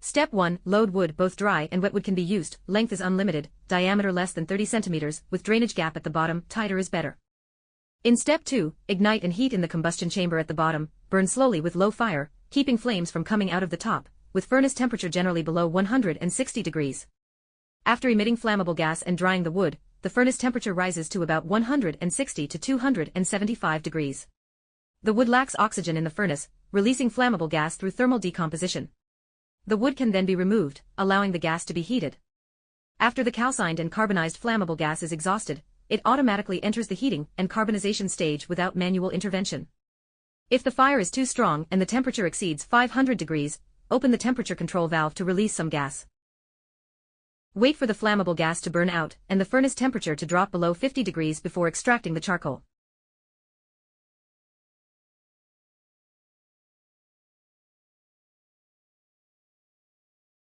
Step 1. Load wood. Both dry and wet wood can be used. Length is unlimited, diameter less than 30 centimeters, with drainage gap at the bottom, tighter is better. In Step 2, ignite and heat in the combustion chamber at the bottom, burn slowly with low fire, keeping flames from coming out of the top, with furnace temperature generally below 160 degrees. After emitting flammable gas and drying the wood, the furnace temperature rises to about 160 to 275 degrees. The wood lacks oxygen in the furnace, releasing flammable gas through thermal decomposition. The wood can then be removed, allowing the gas to be heated. After the calcined and carbonized flammable gas is exhausted, it automatically enters the heating and carbonization stage without manual intervention. If the fire is too strong and the temperature exceeds 500 degrees, open the temperature control valve to release some gas. Wait for the flammable gas to burn out and the furnace temperature to drop below 50 degrees before extracting the charcoal.